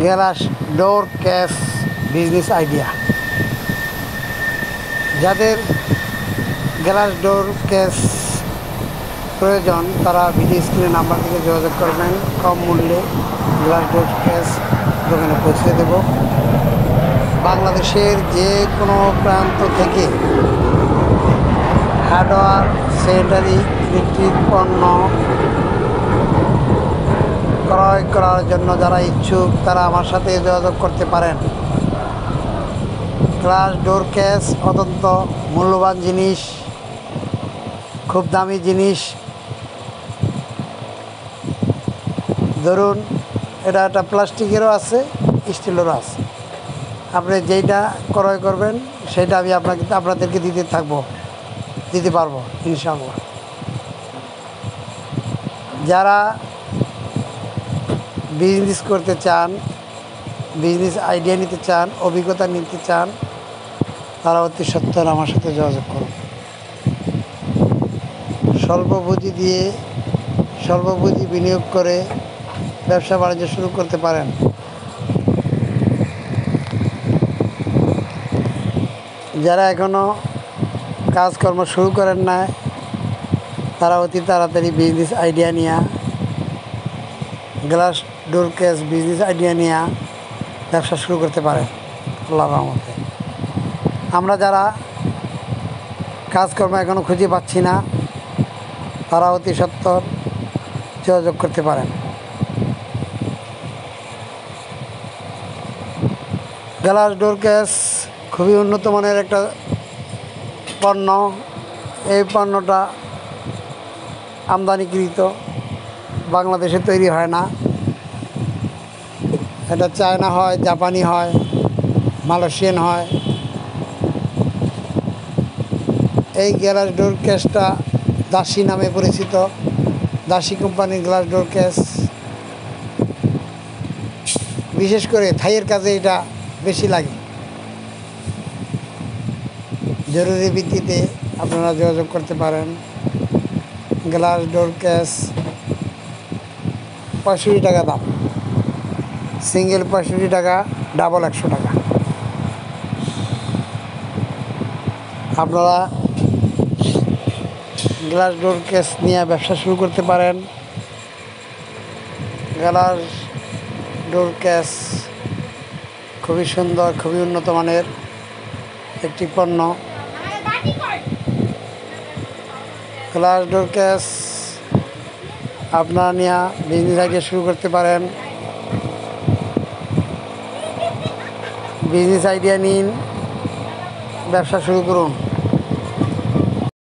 Glass door case business idea. যাদের glass door case প্রয়োজন তারা ভিডিও স্ক্রিনে নাম্বার থেকে যোগাযোগ করবেন। কম মূল্যে গ্লাস ডোর কেস দোকানে পৌঁছে দেব। বাংলাদেশের যে কোনো প্রান্ত থেকে হার্ডওয়্যার, স্যানিটারি, ইলেকট্রিক পণ্য ক্রয় করার জন্য যারা ইচ্ছুক তারা আমার সাথে যোগাযোগ করতে পারেন। গ্লাস ডোর কেস অত্যন্ত মূল্যবান জিনিস, খুব দামি জিনিস। ধরুন এটা একটা প্লাস্টিকেরও আছে, স্টিলেরও আছে। আপনি যেইটা ক্রয় করবেন সেটা আমি আপনাদেরকে দিতে পারবো ইনশাআল্লাহ। যারা বিজনেস করতে চান, বিজনেস আইডিয়া নিতে চান, অভিজ্ঞতা নিতে চান, তারা অতি সত্বর আমার সাথে যোগাযোগ করুন। স্বল্প পুঁজি বিনিয়োগ করে ব্যবসা বাণিজ্য শুরু করতে পারেন। যারা এখনও কাজকর্ম শুরু করেন না তারা অতি তাড়াতাড়ি বিজনেস আইডিয়া নিয়ে, glass door case business idea নিয়ে ব্যবসা শুরু করতে পারে আল্লাহর রহমতে। আমরা যারা কাজকর্ম এখনও খুঁজে পাচ্ছি না তারা অতি সত্বর যোগাযোগ করতে পারেন। গ্লাস ডোর কেস খুবই উন্নত মানের একটা পণ্য। এই পণ্যটা আমদানিকৃত, বাংলাদেশে তৈরি হয় না। এটা চায়না হয়, জাপানি হয়, মালয়েশিয়ান হয়। এই গ্লাস ডোর কেসটা দাসী নামে পরিচিত, দাসী কোম্পানির গ্লাস ডোর কেস। বিশেষ করে থাইয়ের কাজে এটা বেশি লাগে। জরুরি ভিত্তিতে আপনারা যোগাযোগ করতে পারেন। গ্লাস ডোর কেস 65 টাকা দাম, সিঙ্গেল 65 টাকা, ডাবল 100 টাকা। আপনারা গ্লাস ডোর কেস নিয়ে ব্যবসা শুরু করতে পারেন। গ্লাস ডোর কেস খুবই সুন্দর, খুবই উন্নত মানের একটি পণ্য। গ্লাস ডোর কেস আপনারা নিয়ে বিজনেস আইডিয়া শুরু করতে পারেন। বিজনেস আইডিয়া নিন, ব্যবসা শুরু করুন।